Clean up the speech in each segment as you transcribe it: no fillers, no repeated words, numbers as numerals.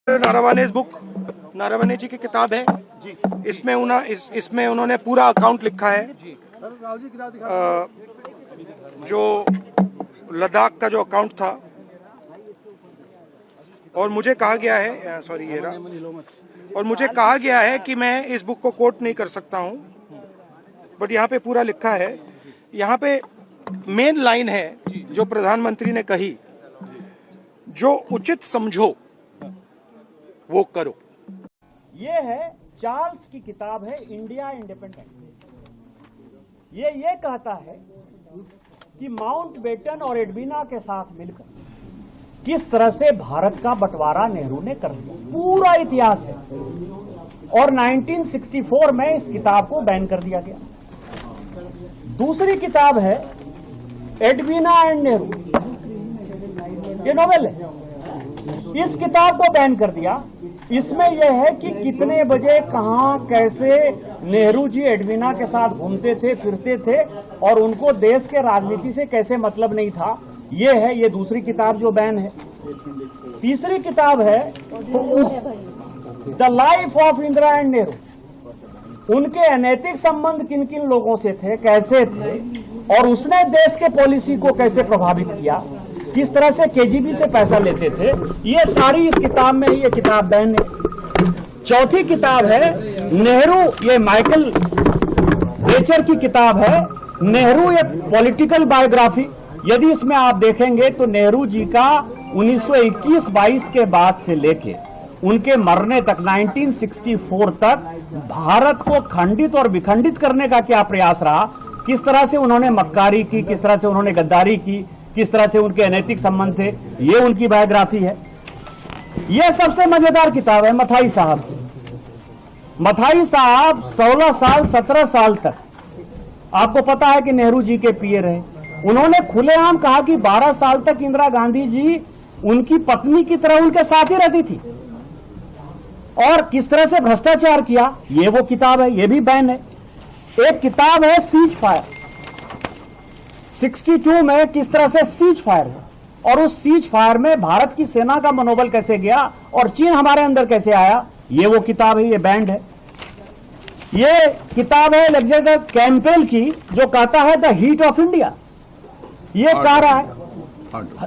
Naravane book Naravane जी की किताब है। इसमें उन्होंने पूरा अकाउंट लिखा है जो लद्दाख का जो अकाउंट था। और मुझे कहा गया है और मुझे कहा गया है कि मैं इस बुक को कोट नहीं कर सकता हूं, बट यहाँ पे पूरा लिखा है। यहाँ पे मेन लाइन है जो प्रधानमंत्री ने कही, जो उचित समझो वो करो। ये है चार्ल्स की किताब है इंडिया इंडिपेंडेंट। ये कहता है कि माउंटबेटन और एडविना के साथ मिलकर किस तरह से भारत का बंटवारा नेहरू ने कर दिया, पूरा इतिहास है। और 1964 में इस किताब को बैन कर दिया गया। दूसरी किताब है एडविना एंड नेहरू, ये नोवेल है। इस किताब को बैन कर दिया। इसमें यह है कि कितने बजे कहां कैसे नेहरू जी एडविना के साथ घूमते थे फिरते थे और उनको देश के राजनीति से कैसे मतलब नहीं था। ये है ये दूसरी किताब जो बैन है। तीसरी किताब है the life of Indira and Nehru. उनके अनैतिक संबंध किन किन लोगों से थे, कैसे थे, और उसने देश के पॉलिसी को कैसे प्रभावित किया, किस तरह से केजीबी से पैसा लेते थे। ये सारी इस किताब में ये किताब बैन है। चौथी किताब है नेहरू, ये माइकल बेचर की किताब है नेहरू, ये पॉलिटिकल बायोग्राफी। यदि इसमें आप देखेंगे तो नेहरू जी का 1921-22 के बाद से लेके उनके मरने तक 1964 तक भारत को खंडित और विखंडित करने का क्या प्रयास रहा, किस तरह से उन्होंने मक्कारी की, किस तरह से उन्होंने गद्दारी की, किस तरह से उनके अनैतिक संबंध थे, ये उनकी बायोग्राफी है। ये सबसे मजेदार किताब है मथाई साहब की। मथाई साहब 16 साल 17 साल तक आपको पता है कि नेहरू जी के पीए रहे। उन्होंने खुलेआम कहा कि 12 साल तक इंदिरा गांधी जी उनकी पत्नी की तरह उनके साथ ही रहती थी और किस तरह से भ्रष्टाचार किया, ये वो किताब है, ये भी बैन है। एक किताब है सीज फायर, 62 में किस तरह से सीज फायर है और उस सीज फायर में भारत की सेना का मनोबल कैसे गया और चीन हमारे अंदर कैसे आया, ये वो किताब है, ये बैंड है। ये किताब है अलेक्जेंडर कैंपेल की जो कहता है द हीट ऑफ इंडिया। ये कह रहा है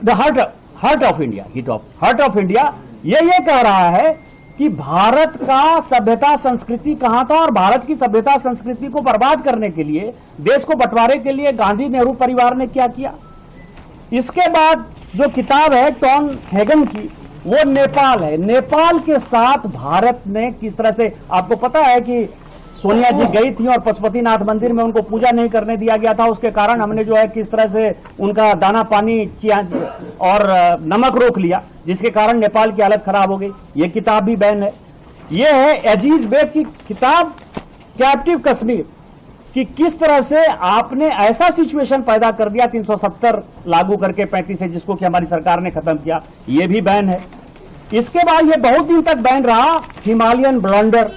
the heart of India, heart of India. ये कह रहा है कि भारत का सभ्यता संस्कृति कहां था और भारत की सभ्यता संस्कृति को बर्बाद करने के लिए, देश को बंटवारे के लिए गांधी नेहरू परिवार ने क्या किया। इसके बाद जो किताब है टॉन हैगन की, वो नेपाल है। नेपाल के साथ भारत ने किस तरह से, आपको पता है कि सोनिया जी गई थी और पशुपतिनाथ मंदिर में उनको पूजा नहीं करने दिया गया था, उसके कारण हमने जो है किस तरह से उनका दाना पानी और नमक रोक लिया, जिसके कारण नेपाल की हालत खराब हो गई। ये किताब भी बैन है। ये है अजीज बेग की किताब कैप्टिव कश्मीर, कि किस तरह से आपने ऐसा सिचुएशन पैदा कर दिया 370 लागू करके 35 से, जिसको कि हमारी सरकार ने खत्म किया, ये भी बैन है। इसके बाद ये बहुत दिन तक बैन रहा हिमालयन ब्लंडर,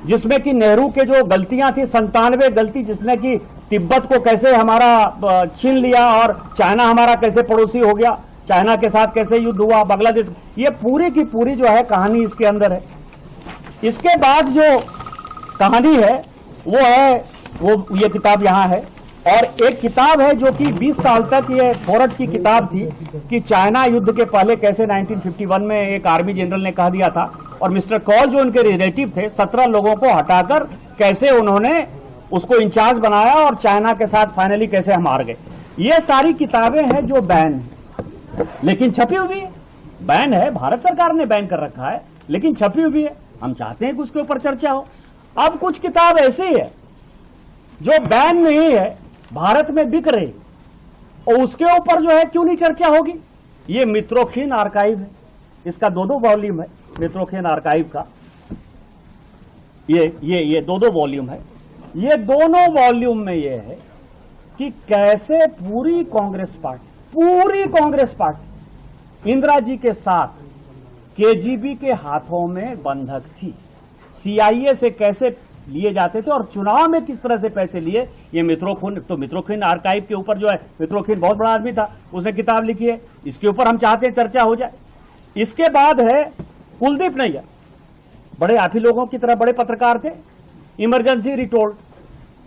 जिसमें कि नेहरू के जो गलतियां थी 97 गलती, जिसने कि तिब्बत को कैसे हमारा छीन लिया और चाइना हमारा कैसे पड़ोसी हो गया, चाइना के साथ कैसे युद्ध हुआ, बांग्लादेश, ये पूरी की पूरी जो है कहानी इसके अंदर है। इसके बाद जो कहानी है वो ये किताब यहां है। और एक किताब है जो कि 20 साल तक ये फोर्ट की किताब थी कि चाइना युद्ध के पहले कैसे 1951 में एक आर्मी जनरल ने कह दिया था और मिस्टर कॉल जो उनके रिलेटिव थे 17 लोगों को हटाकर कैसे उन्होंने उसको इंचार्ज बनाया और चाइना के साथ फाइनली कैसे हम हार गए। ये सारी किताबें हैं जो बैन है, लेकिन छपी हुई है। बैन है, भारत सरकार ने बैन कर रखा है, लेकिन छपी हुई है। हम चाहते हैं कि उसके ऊपर चर्चा हो। अब कुछ किताब ऐसी है जो बैन नहीं है, भारत में बिक रही, और उसके ऊपर जो है क्यों नहीं चर्चा होगी। ये मित्रोखीन आर्काइव है, इसका 2 वॉल्यूम है मित्रोखीन आर्काइव का। ये 2 वॉल्यूम है। ये दोनों वॉल्यूम में ये है कि कैसे पूरी कांग्रेस पार्टी इंदिरा जी के साथ केजीबी के हाथों में बंधक थी, सीआईए से कैसे लिए जाते थे और चुनाव में किस तरह से पैसे लिए। ये मित्रोखीन आर्काइव के ऊपर जो है, मित्रोखीन बहुत बड़ा आदमी था, उसने किताब लिखी है, इसके ऊपर हम चाहते हैं चर्चा हो जाए। इसके बाद है कुलदीप नैयर बड़े आप ही लोगों की तरह बड़े पत्रकार थे। इमरजेंसी रिटोल्ड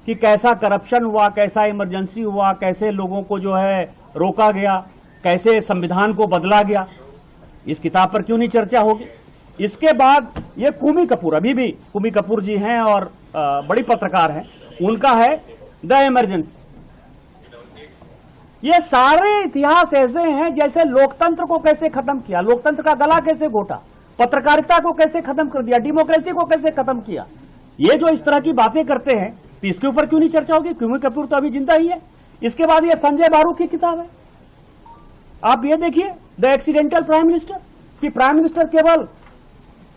कि कैसा करप्शन हुआ, कैसा इमरजेंसी हुआ, कैसे लोगों को जो है रोका गया, कैसे संविधान को बदला गया। इस किताब पर क्यों नहीं चर्चा होगी? इसके बाद ये कुमी कपूर, अभी भी कुमी कपूर जी हैं और बड़ी पत्रकार हैं, उनका है द इमरजेंसी। ये सारे इतिहास ऐसे हैं जैसे लोकतंत्र को कैसे खत्म किया, लोकतंत्र का गला कैसे घोटा, पत्रकारिता को कैसे खत्म कर दिया, डेमोक्रेसी को कैसे खत्म किया। ये जो इस तरह की बातें करते हैं तो इसके ऊपर क्यों नहीं चर्चा होगी? कुमी कपूर तो अभी जिंदा ही है। इसके बाद ये संजय बारू की किताब है, आप ये देखिए द एक्सीडेंटल प्राइम मिनिस्टर, कि प्राइम मिनिस्टर केवल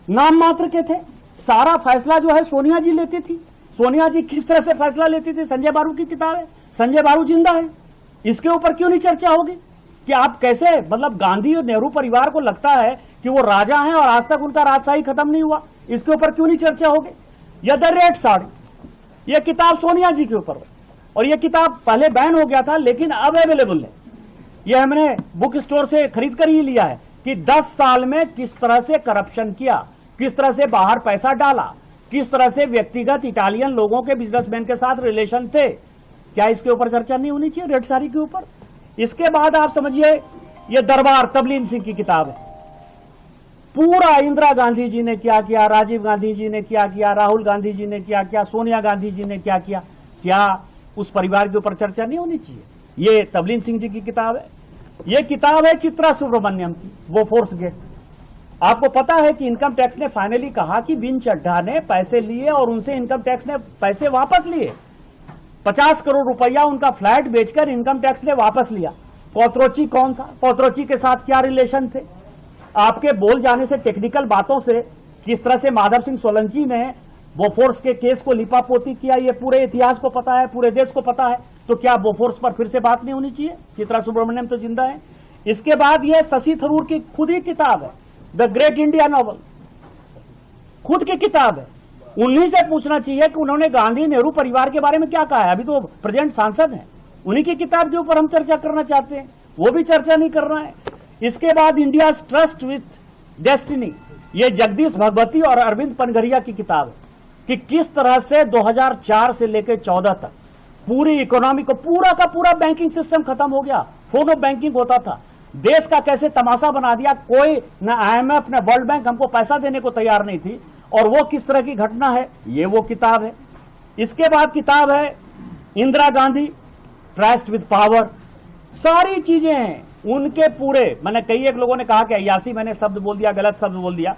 नाम मात्र के थे, सारा फैसला जो है सोनिया जी लेती थी। सोनिया जी किस तरह से फैसला लेती थी, संजय बारू की किताब है। संजय बारू जिंदा है, इसके ऊपर क्यों नहीं चर्चा होगी कि आप कैसे, मतलब गांधी और नेहरू परिवार को लगता है कि वो राजा हैं और आज तक उनका राजशाही खत्म नहीं हुआ, इसके ऊपर क्यों नहीं चर्चा होगी? या द रेड साड़ी, यह किताब सोनिया जी के ऊपर है और यह किताब पहले बैन हो गया था लेकिन अब अवेलेबल है। यह हमने बुक स्टोर से खरीद कर ही लिया है कि 10 साल में किस तरह से करप्शन किया, किस तरह से बाहर पैसा डाला, किस तरह से व्यक्तिगत इटालियन लोगों के बिजनेसमैन के साथ रिलेशन थे। क्या इसके ऊपर चर्चा नहीं होनी चाहिए, रेड साड़ी के ऊपर? इसके बाद आप समझिए यह दरबार तबलीन सिंह की किताब है, पूरा इंदिरा गांधी जी ने क्या किया, राजीव गांधी जी ने क्या किया, राहुल गांधी जी ने क्या किया, सोनिया गांधी जी ने क्या किया, क्या उस परिवार के ऊपर चर्चा नहीं होनी चाहिए? ये तबलीन सिंह जी की किताब है। ये किताब है चित्रा सुब्रमण्यम की, वो फोर्स गेट। आपको पता है कि इनकम टैक्स ने फाइनली कहा कि विन चड्ढा ने पैसे लिए और उनसे इनकम टैक्स ने पैसे वापस लिए। 50 करोड़ रुपया उनका फ्लैट बेचकर इनकम टैक्स ने वापस लिया। कोतरोची कौन था, कोतरोची के साथ क्या रिलेशन थे? आपके बोल जाने से, टेक्निकल बातों से किस तरह से माधव सिंह सोलंकी ने बोफोर्स के केस को लिपापोती किया, ये पूरे इतिहास को पता है, पूरे देश को पता है। तो क्या बोफोर्स पर फिर से बात नहीं होनी चाहिए? चित्रा सुब्रमण्यम तो जिंदा है। इसके बाद यह शशि थरूर की खुद ही किताब है, द ग्रेट इंडिया नॉवल, खुद की किताब है। उन्हीं से पूछना चाहिए कि उन्होंने गांधी नेहरू परिवार के बारे में क्या कहा है। अभी तो प्रेजेंट सांसद हैं, उन्हीं की किताब के ऊपर हम चर्चा करना चाहते हैं, वो भी चर्चा नहीं कर रहा है। इसके बाद इंडिया ट्रस्ट विथ डेस्टिनी, ये जगदीश भगवती और अरविंद पनघरिया की किताब है कि किस तरह से 2004 से लेकर 14 तक पूरी इकोनॉमी को, पूरा का पूरा बैंकिंग सिस्टम खत्म हो गया, फोन ऑफ बैंकिंग होता था, देश का कैसे तमाशा बना दिया। कोई न IMF न वर्ल्ड बैंक हमको पैसा देने को तैयार नहीं थी, और वो किस तरह की घटना है, ये वो किताब है। इसके बाद किताब है Indira Gandhi trust with power, सारी चीजें हैं उनके पूरे। मैंने कई एक लोगों ने कहा कि अय्यासी मैंने शब्द बोल दिया, गलत शब्द बोल दिया।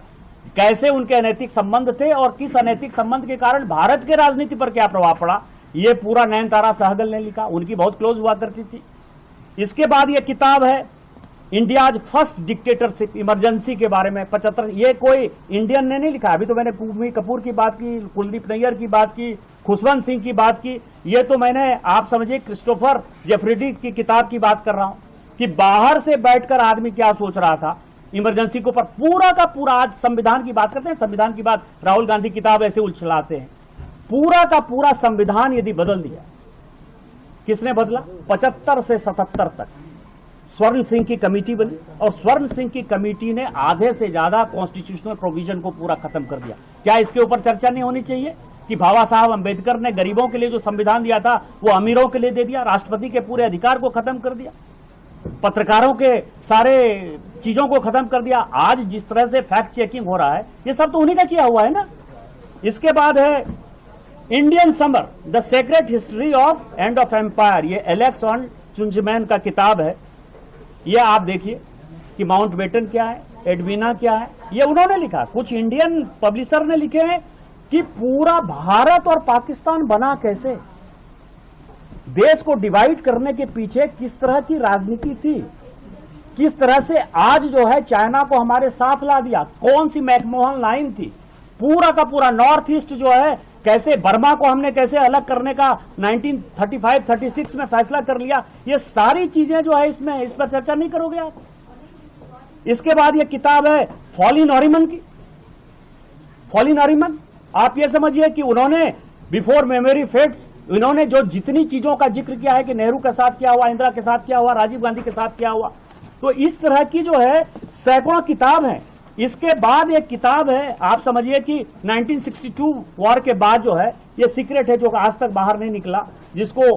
कैसे उनके अनैतिक संबंध थे और किस अनैतिक संबंध के कारण भारत के राजनीति पर क्या प्रभाव पड़ा, ये पूरा नयनतारा सहगल ने लिखा, उनकी बहुत क्लोज हुआ करती थी। इसके बाद ये किताब है इंडियाज फर्स्ट डिक्टेटरशिप, इमरजेंसी के बारे में 75, ये कोई इंडियन ने नहीं लिखा। अभी तो मैंने कुमी कपूर की बात की, कुलदीप नैयर की बात की, खुशवंत सिंह की बात की, ये तो मैंने आप समझिए क्रिस्टोफर जेफरीडी की किताब की बात कर रहा हूं कि बाहर से बैठकर आदमी क्या सोच रहा था इमरजेंसी के ऊपर। पूरा का पूरा, आज संविधान की बात करते हैं, संविधान की बात राहुल गांधी किताब ऐसे उछलाते हैं। पूरा का पूरा संविधान यदि बदल दिया, किसने बदला? 75 से 77 तक स्वर्ण सिंह की कमेटी बनी और स्वर्ण सिंह की कमेटी ने आधे से ज्यादा कॉन्स्टिट्यूशनल प्रोविजन को पूरा खत्म कर दिया। क्या इसके ऊपर चर्चा नहीं होनी चाहिए कि बाबा साहब अंबेडकर ने गरीबों के लिए जो संविधान दिया था वो अमीरों के लिए दे दिया, राष्ट्रपति के पूरे अधिकार को खत्म कर दिया, पत्रकारों के सारे चीजों को खत्म कर दिया। आज जिस तरह से फैक्ट चेकिंग हो रहा है, ये सब तो उन्हीं का किया हुआ है ना। इसके बाद है Indian summer, the secret history of end of empire, ये एलेक्स ऑन चुंजमैन का किताब है। ये आप देखिए कि माउंटबेटन क्या है, एडविना क्या है, ये उन्होंने लिखा। कुछ इंडियन पब्लिशर ने लिखे हैं कि पूरा भारत और पाकिस्तान बना कैसे, देश को डिवाइड करने के पीछे किस तरह की राजनीति थी, किस तरह से आज जो है चाइना को हमारे साथ ला दिया, कौन सी मैकमोहन लाइन थी, पूरा का पूरा नॉर्थ ईस्ट जो है कैसे, बर्मा को हमने कैसे अलग करने का 1935-36 में फैसला कर लिया। ये सारी चीजें जो है इसमें, इस पर चर्चा नहीं करोगे आप। इसके बाद ये किताब है फॉली नॉरिमन की। फॉली नॉरिमन, आप ये समझिए कि उन्होंने बिफोर मेमोरी फेड्स, इन्होंने जो जितनी चीजों का जिक्र किया है कि नेहरू के साथ क्या हुआ, इंदिरा के साथ क्या हुआ, राजीव गांधी के साथ क्या हुआ, तो इस तरह की जो है सैकड़ों किताब हैं इसके बाद एक किताब है, आप समझिए कि 1962 वॉर के बाद जो है, ये सीक्रेट है जो आज तक बाहर नहीं निकला, जिसको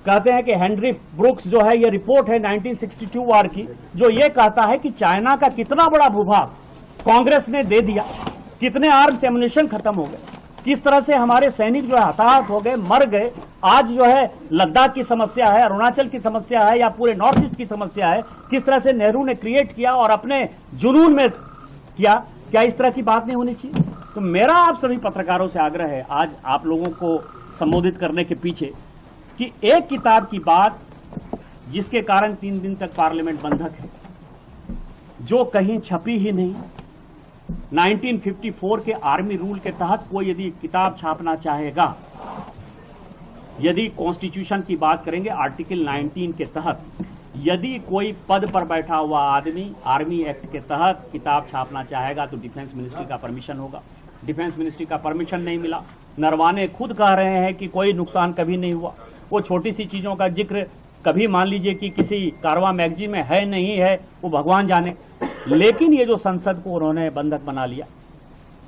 कहते हैं कि हेनरी ब्रुक्स जो है, ये रिपोर्ट है 1962 वॉर की, जो ये कहता है कि चाइना का कितना बड़ा भूभाग कांग्रेस ने दे दिया, कितने आर्म्स एमुनिशन खत्म हो गए, किस तरह से हमारे सैनिक जो है हताहत हो गए, मर गए। आज जो है लद्दाख की समस्या है, अरुणाचल की समस्या है, या पूरे नॉर्थ ईस्ट की समस्या है, किस तरह से नेहरू ने क्रिएट किया और अपने जुनून में किया। क्या इस तरह की बात नहीं होनी चाहिए? तो मेरा आप सभी पत्रकारों से आग्रह है आज आप लोगों को संबोधित करने के पीछे, कि एक किताब की बात जिसके कारण 3 दिन तक पार्लियामेंट बंधक है, जो कहीं छपी ही नहीं। 1954 के आर्मी रूल के तहत कोई यदि किताब छापना चाहेगा, यदि कॉन्स्टिट्यूशन की बात करेंगे आर्टिकल 19 के तहत, यदि कोई पद पर बैठा हुआ आदमी आर्मी एक्ट के तहत किताब छापना चाहेगा तो डिफेंस मिनिस्ट्री का परमिशन होगा। डिफेंस मिनिस्ट्री का परमिशन नहीं मिला। नरवाने खुद कह रहे हैं कि कोई नुकसान कभी नहीं हुआ। वो छोटी सी चीजों का जिक्र कभी मान लीजिए कि किसी कारवा मैगजीन में है नहीं है, वो भगवान जाने, लेकिन ये जो संसद को उन्होंने बंधक बना लिया।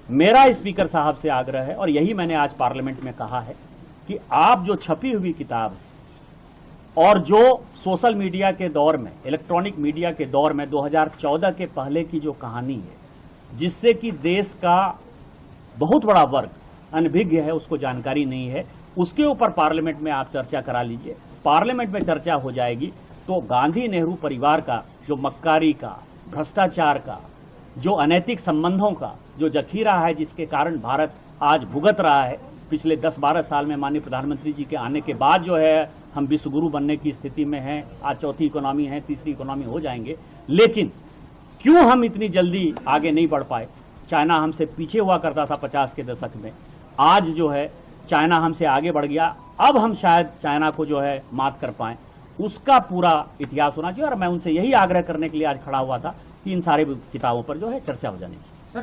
मेरा स्पीकर साहब से आग्रह है, और यही मैंने आज पार्लियामेंट में कहा है, कि आप जो छपी हुई किताब है और जो सोशल मीडिया के दौर में, इलेक्ट्रॉनिक मीडिया के दौर में 2014 के पहले की जो कहानी है, जिससे कि देश का बहुत बड़ा वर्ग अनभिज्ञ है, उसको जानकारी नहीं है, उसके ऊपर पार्लियामेंट में आप चर्चा करा लीजिए। पार्लियामेंट में चर्चा हो जाएगी तो गांधी नेहरू परिवार का जो मक्कारी का, भ्रष्टाचार का, जो अनैतिक संबंधों का जो जखीरा है, जिसके कारण भारत आज भुगत रहा है, पिछले 10-12 साल में माननीय प्रधानमंत्री जी के आने के बाद जो है हम विश्व गुरु बनने की स्थिति में हैं। आज चौथी इकोनॉमी है, तीसरी इकोनॉमी हो जाएंगे, लेकिन क्यों हम इतनी जल्दी आगे नहीं बढ़ पाए? चाइना हमसे पीछे हुआ करता था 50 के दशक में, आज जो है चाइना हमसे आगे बढ़ गया। अब हम शायद चाइना को जो है मात कर पाएं, उसका पूरा इतिहास होना चाहिए। और मैं उनसे यही आग्रह करने के लिए आज खड़ा हुआ था कि इन सारे किताबों पर जो है चर्चा हो जानी चाहिए।